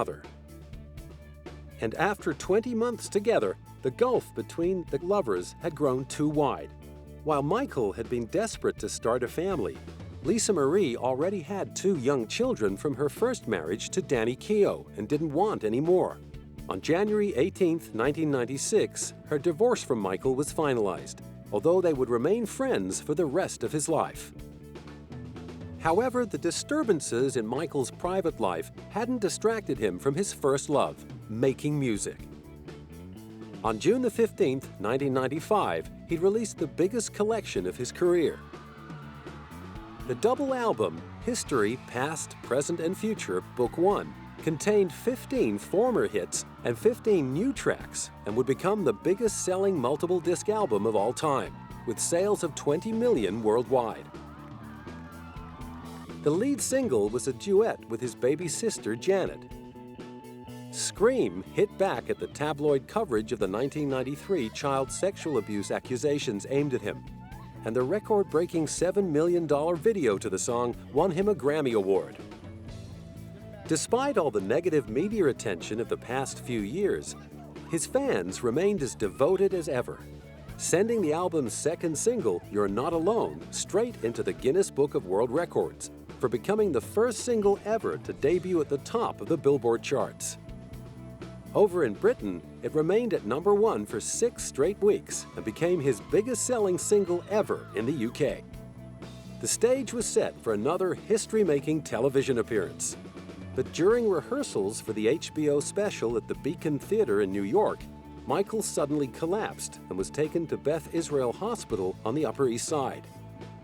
father. And after 20 months together, the gulf between the lovers had grown too wide. While Michael had been desperate to start a family, Lisa Marie already had 2 young children from her first marriage to Danny Keough and didn't want any more. On January 18, 1996, her divorce from Michael was finalized, although they would remain friends for the rest of his life. However, the disturbances in Michael's private life hadn't distracted him from his first love, making music. On June 15, 1995, he released the biggest collection of his career. The double album, History, Past, Present, and Future, Book 1, contained 15 former hits and 15 new tracks and would become the biggest-selling multiple-disc album of all time, with sales of 20 million worldwide. The lead single was a duet with his baby sister, Janet. Scream hit back at the tabloid coverage of the 1993 child sexual abuse accusations aimed at him, and the record-breaking $7 million video to the song won him a Grammy Award. Despite all the negative media attention of the past few years, his fans remained as devoted as ever, sending the album's second single, You're Not Alone, straight into the Guinness Book of World Records for becoming the first single ever to debut at the top of the Billboard charts. Over in Britain, it remained at number 1 for 6 straight weeks and became his biggest-selling single ever in the UK. The stage was set for another history-making television appearance. But during rehearsals for the HBO special at the Beacon Theatre in New York, Michael suddenly collapsed and was taken to Beth Israel Hospital on the Upper East Side.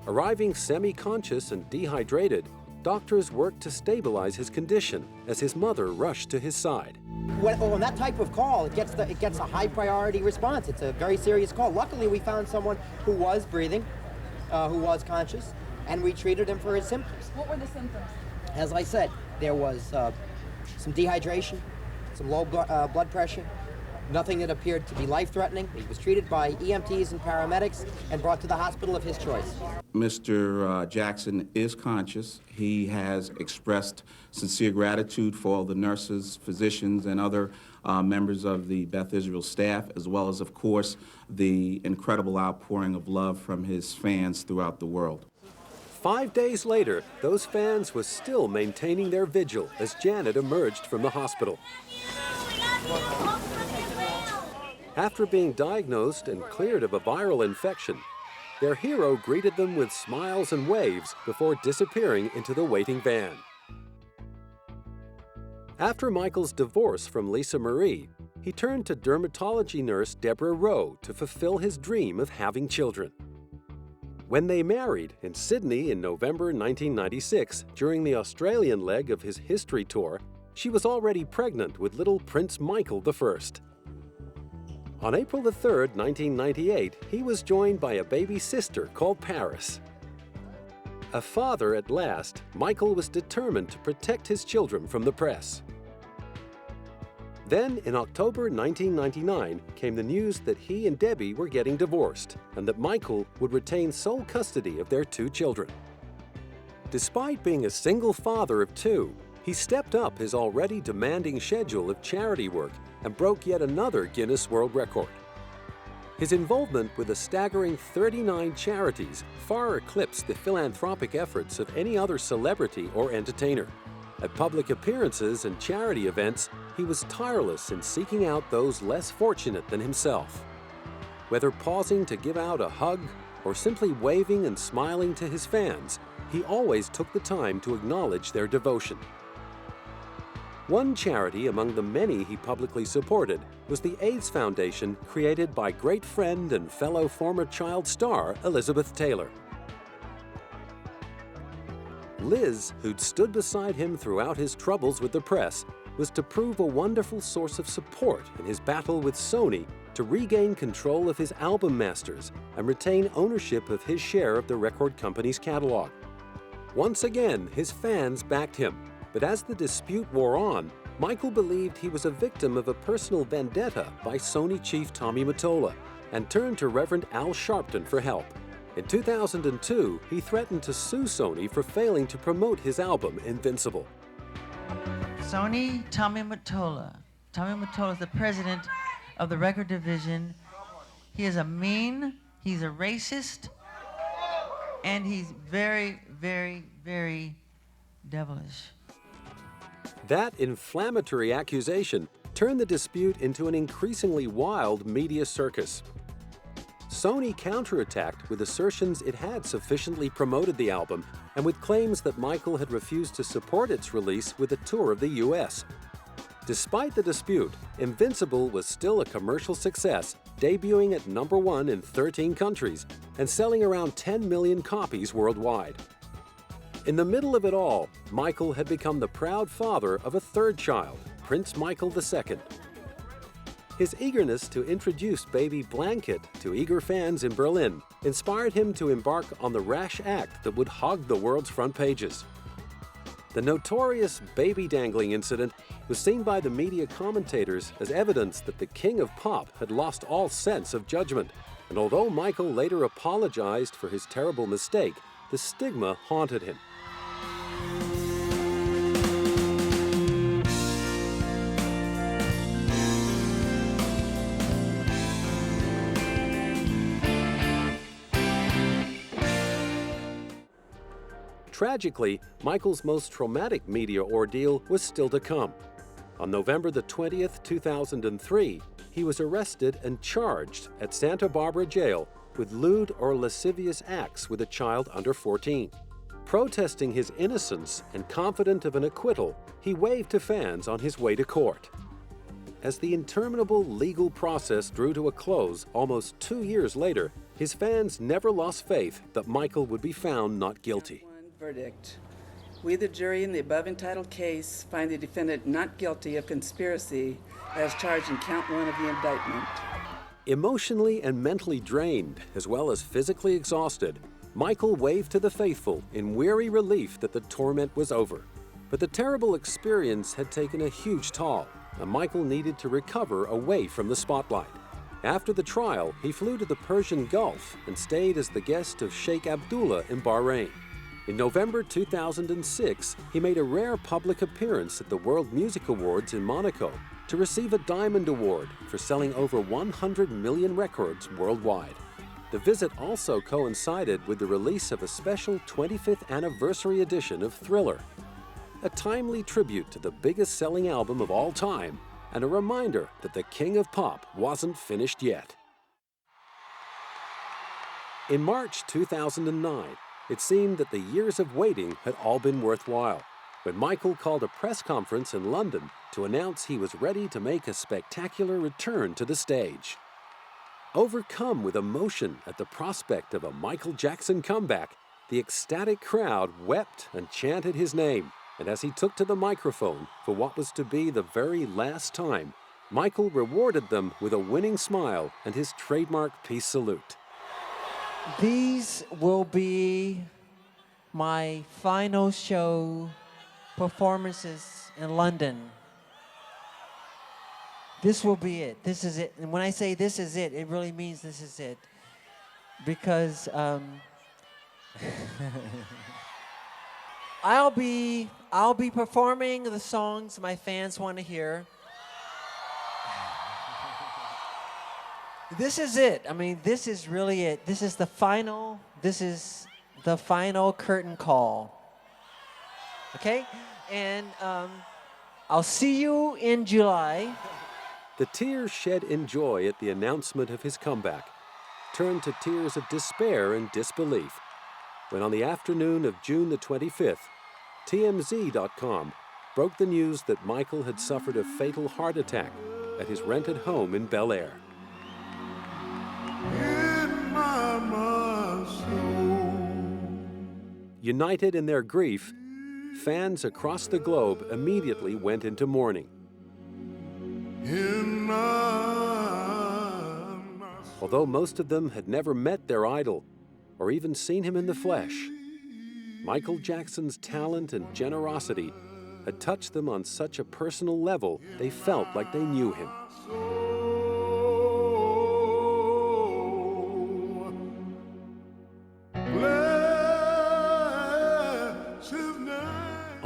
Arriving semi-conscious and dehydrated, doctors worked to stabilize his condition as his mother rushed to his side. On that type of call, it gets a high priority response. It's a very serious call. Luckily, we found someone who was breathing, who was conscious, and we treated him for his symptoms. What were the symptoms? As I said, there was some dehydration, some low blood pressure, nothing that appeared to be life-threatening. He was treated by EMTs and paramedics and brought to the hospital of his choice. Mr. Jackson is conscious. He has expressed sincere gratitude for all the nurses, physicians, and other members of the Beth Israel staff, as well as, of course, the incredible outpouring of love from his fans throughout the world. 5 days later, those fans were still maintaining their vigil as Janet emerged from the hospital. After being diagnosed and cleared of a viral infection, their hero greeted them with smiles and waves before disappearing into the waiting van. After Michael's divorce from Lisa Marie, he turned to dermatology nurse Deborah Rowe to fulfill his dream of having children. When they married in Sydney in November 1996, during the Australian leg of his history tour, she was already pregnant with little Prince Michael I. On April 3, 1998, he was joined by a baby sister called Paris. A father at last, Michael was determined to protect his children from the press. Then, in October 1999, came the news that he and Debbie were getting divorced and that Michael would retain sole custody of their 2 children. Despite being a single father of 2, he stepped up his already demanding schedule of charity work and broke yet another Guinness World Record. His involvement with a staggering 39 charities far eclipsed the philanthropic efforts of any other celebrity or entertainer. At public appearances and charity events, he was tireless in seeking out those less fortunate than himself. Whether pausing to give out a hug or simply waving and smiling to his fans, he always took the time to acknowledge their devotion. One charity among the many he publicly supported was the AIDS Foundation created by great friend and fellow former child star Elizabeth Taylor. Liz, who'd stood beside him throughout his troubles with the press, was to prove a wonderful source of support in his battle with Sony to regain control of his album masters and retain ownership of his share of the record company's catalog. Once again, his fans backed him. But as the dispute wore on, Michael believed he was a victim of a personal vendetta by Sony chief Tommy Mottola and turned to Reverend Al Sharpton for help. In 2002, he threatened to sue Sony for failing to promote his album Invincible. Sony Tommy Mottola. Tommy Mottola is the president of the record division. He is a mean, he's a racist, and he's very, very, very devilish. That inflammatory accusation turned the dispute into an increasingly wild media circus. Sony counterattacked with assertions it had sufficiently promoted the album and with claims that Michael had refused to support its release with a tour of the U.S. Despite the dispute, Invincible was still a commercial success, debuting at #1 in 13 countries and selling around 10 million copies worldwide. In the middle of it all, Michael had become the proud father of a third child, Prince Michael II. His eagerness to introduce baby Blanket to eager fans in Berlin inspired him to embark on the rash act that would hog the world's front pages. The notorious baby dangling incident was seen by the media commentators as evidence that the king of pop had lost all sense of judgment, and although Michael later apologized for his terrible mistake, the stigma haunted him. Tragically, Michael's most traumatic media ordeal was still to come. On November the 20th, 2003, he was arrested and charged at Santa Barbara Jail with lewd or lascivious acts with a child under 14. Protesting his innocence and confident of an acquittal, he waved to fans on his way to court. As the interminable legal process drew to a close almost 2 years later, his fans never lost faith that Michael would be found not guilty. Verdict. We, the jury in the above entitled case, find the defendant not guilty of conspiracy as charged in count 1 of the indictment. Emotionally and mentally drained, as well as physically exhausted, Michael waved to the faithful in weary relief that the torment was over. But the terrible experience had taken a huge toll, and Michael needed to recover away from the spotlight. After the trial, he flew to the Persian Gulf and stayed as the guest of Sheikh Abdullah in Bahrain. In November 2006, he made a rare public appearance at the World Music Awards in Monaco to receive a Diamond Award for selling over 100 million records worldwide. The visit also coincided with the release of a special 25th anniversary edition of Thriller, a timely tribute to the biggest-selling album of all time and a reminder that the king of pop wasn't finished yet. In March 2009, it seemed that the years of waiting had all been worthwhile when Michael called a press conference in London to announce he was ready to make a spectacular return to the stage. Overcome with emotion at the prospect of a Michael Jackson comeback, the ecstatic crowd wept and chanted his name, and as he took to the microphone for what was to be the very last time, Michael rewarded them with a winning smile and his trademark peace salute. These will be my final show performances in London. This will be it. This is it. And when I say this is it, it really means this is it. Because I'll be performing the songs my fans want to hear. This is it. I mean, this is really it. This is the final curtain call. Okay? And I'll see you in July. The tears shed in joy at the announcement of his comeback turned to tears of despair and disbelief when on the afternoon of June the 25th, TMZ.com broke the news that Michael had suffered a fatal heart attack at his rented home in Bel Air. United in their grief, fans across the globe immediately went into mourning. Although most of them had never met their idol or even seen him in the flesh, Michael Jackson's talent and generosity had touched them on such a personal level they felt like they knew him.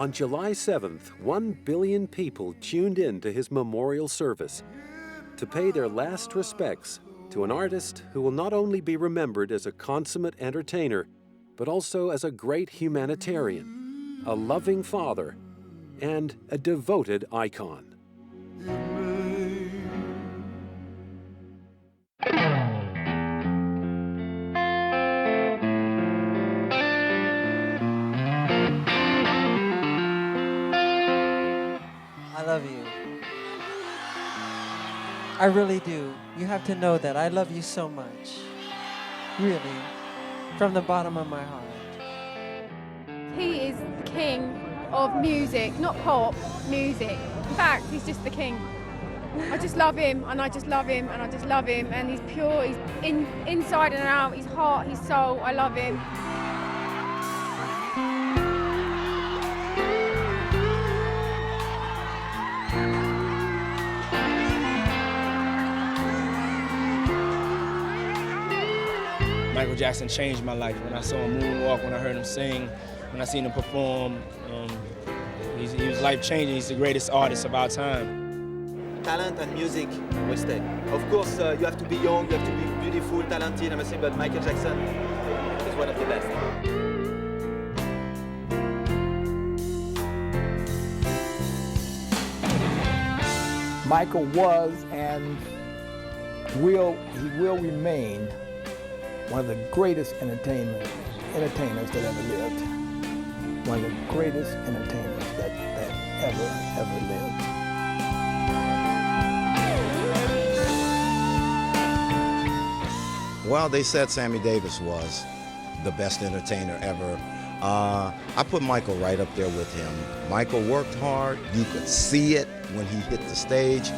On July 7th, 1 billion people tuned in to his memorial service to pay their last respects to an artist who will not only be remembered as a consummate entertainer, but also as a great humanitarian, a loving father, and a devoted icon. I love you. I really do. You have to know that. I love you so much. Really. From the bottom of my heart. He is the king of music, not pop, music. In fact, he's just the king. I just love him, and I just love him, and I just love him, and he's pure, he's inside and out, his heart, his soul, I love him. Michael Jackson changed my life. When I saw him moonwalk, when I heard him sing, when I seen him perform, he was life-changing. He's the greatest artist of our time. Talent and music will stay. Of course, you have to be young, you have to be beautiful, talented, I'm saying, but Michael Jackson is one of the best. Michael was and he will remain one of the greatest entertainers that ever lived. One of the greatest entertainers that ever lived. Well, they said Sammy Davis was the best entertainer ever. I put Michael right up there with him. Michael worked hard. You could see it when he hit the stage.